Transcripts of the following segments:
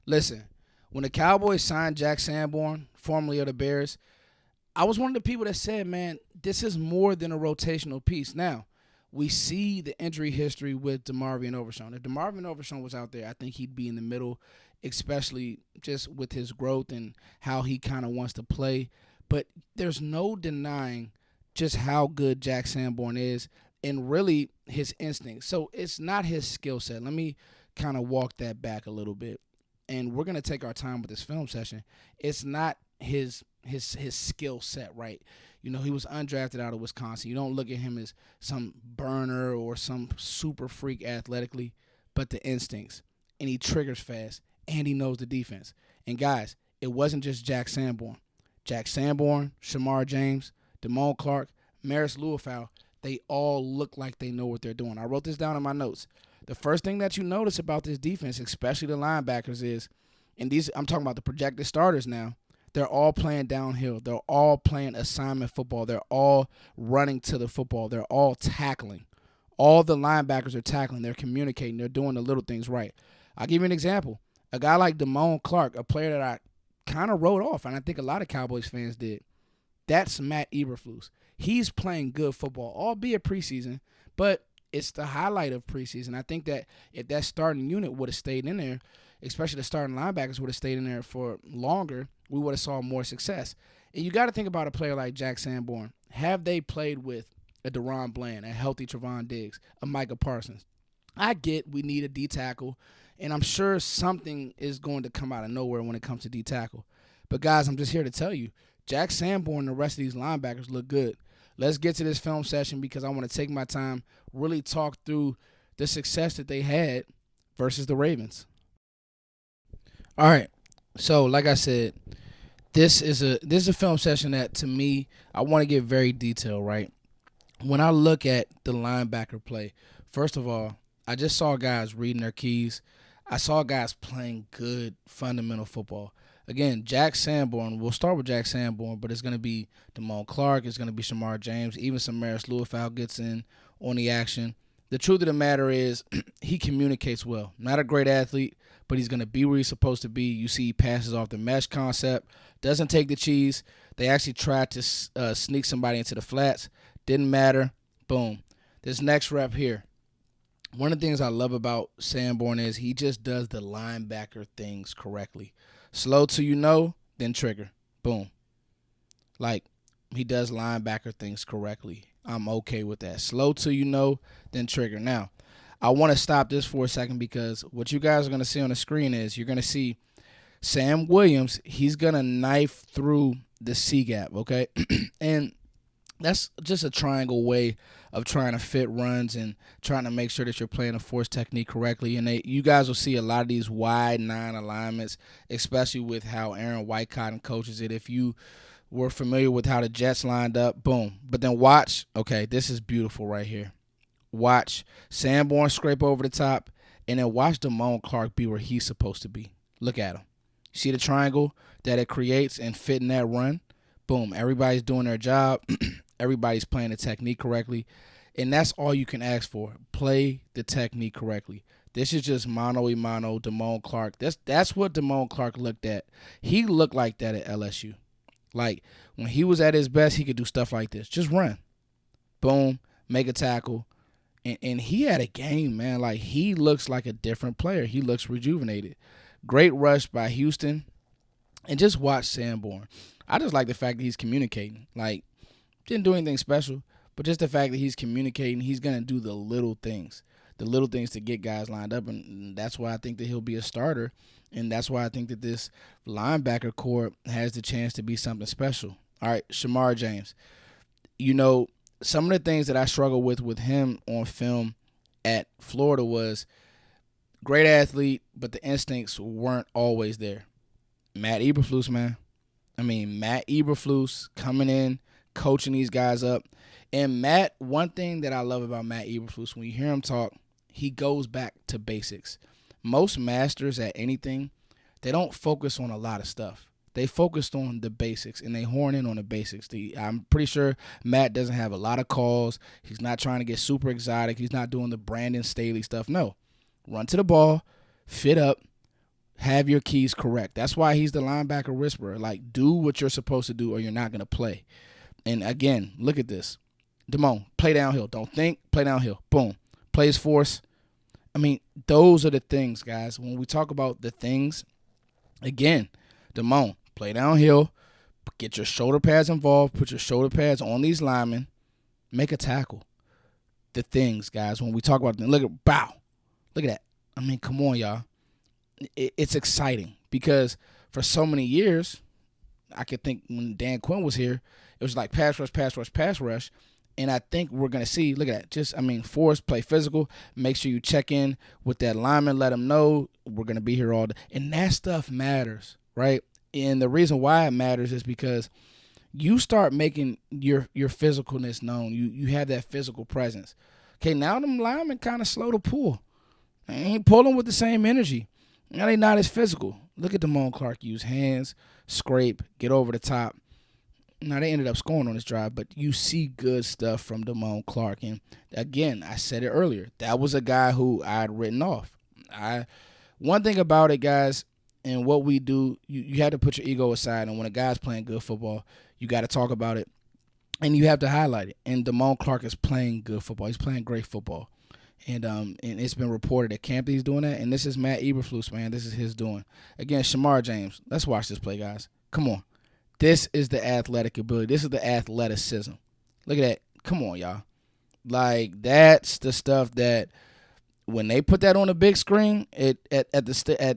Listen, when the Cowboys signed Jack Sanborn, formerly of the Bears, I was one of the people that said, man, this is more than a rotational piece. Now, we see the injury history with DeMarvion Overshown. If DeMarvion Overshown was out there, I think he'd be in the middle, especially just with his growth and how he kind of wants to play. But there's no denying just how good Jack Sanborn is and really his instincts. So it's not his skill set. Let me kind of walk that back a little bit. And we're going to take our time with this film session. It's not his skill set, right? You know, he was undrafted out of Wisconsin. You don't look at him as some burner or some super freak athletically, but the instincts. And he triggers fast, and he knows the defense. And guys, it wasn't just Jack Sanborn. Jack Sanborn, Shamar James, Damone Clark, Maris Luafau, they all look like they know what they're doing. I wrote this down in my notes. The first thing that you notice about this defense, especially the linebackers, is, and these I'm talking about the projected starters now, they're all playing downhill. They're all playing assignment football. They're all running to the football. They're all tackling. All the linebackers are tackling. They're communicating. They're doing the little things right. I'll give you an example. A guy like Damone Clark, a player that I kind of wrote off, and I think a lot of Cowboys fans did. That's Matt Eberflus. He's playing good football, albeit preseason, but it's the highlight of preseason. I think that if that starting unit would have stayed in there, especially the starting linebackers would have stayed in there for longer, we would have saw more success. And you got to think about a player like Jack Sanborn. Have they played with a Deron Bland, a healthy Trevon Diggs, a Micah Parsons? I get we need a D tackle, and I'm sure something is going to come out of nowhere when it comes to D tackle. But guys, I'm just here to tell you, Jack Sanborn and the rest of these linebackers look good. Let's get to this film session because I want to take my time, really talk through the success that they had versus the Ravens. All right. So, like I said, this is a film session that to me I want to get very detailed, right? When I look at the linebacker play, first of all, I just saw guys reading their keys. I saw guys playing good fundamental football. Again, Jack Sanborn, we'll start with Jack Sanborn, but it's going to be Damone Clark, it's going to be Shamar James, even some Maris Luafau gets in on the action. The truth of the matter is he communicates well. Not a great athlete, but he's going to be where he's supposed to be. You see he passes off the mesh concept, doesn't take the cheese. They actually tried to sneak somebody into the flats. Didn't matter. Boom. This next rep here. One of the things I love about Sanborn is he just does the linebacker things correctly. Slow till you know, then trigger. Boom. Like, he does linebacker things correctly. I'm okay with that. Slow till you know, then trigger. Now, I want to stop this for a second because what you guys are going to see on the screen is you're going to see Sam Williams. He's going to knife through the C gap, okay? And that's just a triangle way of trying to fit runs and trying to make sure that you're playing a force technique correctly. And you guys will see a lot of these wide 9 alignments, especially with how Aaron Whitecotton coaches it. If you were familiar with how the Jets lined up, boom. But then watch, okay, this is beautiful right here. Watch Sanborn scrape over the top, and then watch Damone Clark be where he's supposed to be. Look at him. See the triangle that it creates and fitting that run? Boom. Everybody's doing their job. Everybody's playing the technique correctly. And that's all you can ask for. Play the technique correctly. This is just mano-a-mano Damone Clark. That's what Damone Clark looked at. He looked like that at LSU. Like, when he was at his best, he could do stuff like this. Just run. Boom. Make a tackle. And he had a game, man. Like, he looks like a different player. He looks rejuvenated. Great rush by Houston. And just watch Sanborn. I just like the fact that he's communicating. Like, didn't do anything special, but just the fact that he's communicating, he's going to do the little things to get guys lined up, and that's why I think that he'll be a starter, and that's why I think that this linebacker core has the chance to be something special. All right, Shamar James. You know, some of the things that I struggle with him on film at Florida was great athlete, but the instincts weren't always there. Matt Eberflus, man. Matt Eberflus coming in, coaching these guys up. And Matt, one thing that I love about Matt Eberflus, when you hear him talk, he goes back to basics. Most masters at anything, they don't focus on a lot of stuff. They focused on the basics, and they horn in on the basics. I'm pretty sure Matt doesn't have a lot of calls. He's not trying to get super exotic. He's not doing the Brandon Staley stuff. No. Run to the ball, fit up, Have your keys correct. That's why he's the linebacker whisperer. Like, do what you're supposed to do or you're not going to play. And again, look at this. Damone, play downhill. Don't think, play downhill. Boom. Plays force. I mean, those are the things, guys. When we talk about the things, again, Damone, play downhill. Get your shoulder pads involved. Put your shoulder pads on these linemen. Make a tackle. The things, guys. When we talk about them, look at bow. Look at that. I mean, come on, y'all. It's exciting because for so many years, I could think when Dan Quinn was here, it was like pass rush, pass rush, pass rush. And I think we're going to see, look at that. Force, play physical. Make sure you check in with that lineman. Let them know we're going to be here all day. And that stuff matters, right? And the reason why it matters is because you start making your physicalness known. You have that physical presence. Okay, now them linemen kind of slow to pull. They ain't pulling with the same energy. Now they not as physical. Look at Damone Clark use hands, scrape, get over the top. Now they ended up scoring on this drive, but you see good stuff from Damone Clark. And again, I said it earlier, that was a guy who I had written off. One thing about it, guys, and what we do, you have to put your ego aside. And when a guy's playing good football, you got to talk about it, and you have to highlight it. And Damone Clark is playing good football. He's playing great football. And it's been reported at camp that he's doing that. And this is Matt Eberflus, man. This is his doing. Again, Shamar James. Let's watch this play, guys. Come on. This is the athletic ability. This is the athleticism. Look at that. Come on, y'all. Like, that's the stuff that when they put that on the big screen at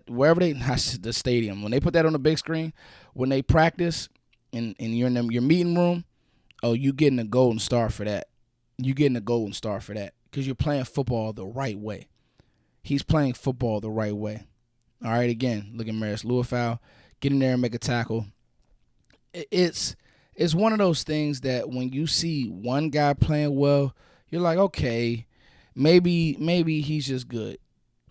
wherever the stadium, when they put that on the big screen, when they practice and you're in your meeting room, oh, you getting a golden star for that. You getting a golden star for that. Because you're playing football the right way. He's playing football the right way. All right, again, look at Marius Luafau. Get in there and make a tackle. It's one of those things that when you see one guy playing well, you're like, okay, maybe he's just good.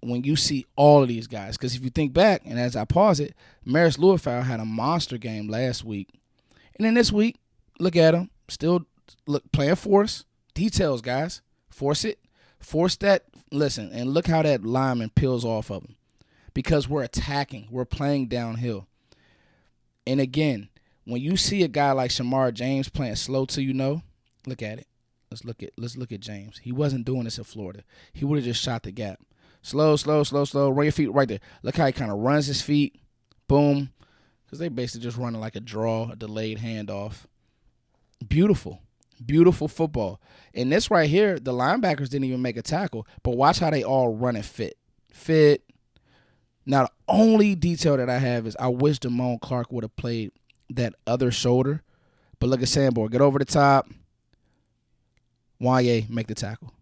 When you see all of these guys, because if you think back, and as I pause it, Marius Luafau had a monster game last week. And then this week, look at him, still playing force. Details, guys. Force it. Force that. Listen, and look how that lineman peels off of him. Because we're attacking. We're playing downhill. And again, when you see a guy like Shamar James playing slow till you know, look at it. Let's look at James. He wasn't doing this in Florida. He would have just shot the gap. Slow. Run your feet right there. Look how he kind of runs his feet. Boom. Because they basically just running like a draw, a delayed handoff. Beautiful. Beautiful football. And this right here, the linebackers didn't even make a tackle, but watch how they all run and fit. Now, the only detail that I have is I wish Damone Clark would have played that other shoulder. But look at Sanborn. Get over the top. Wanye, make the tackle.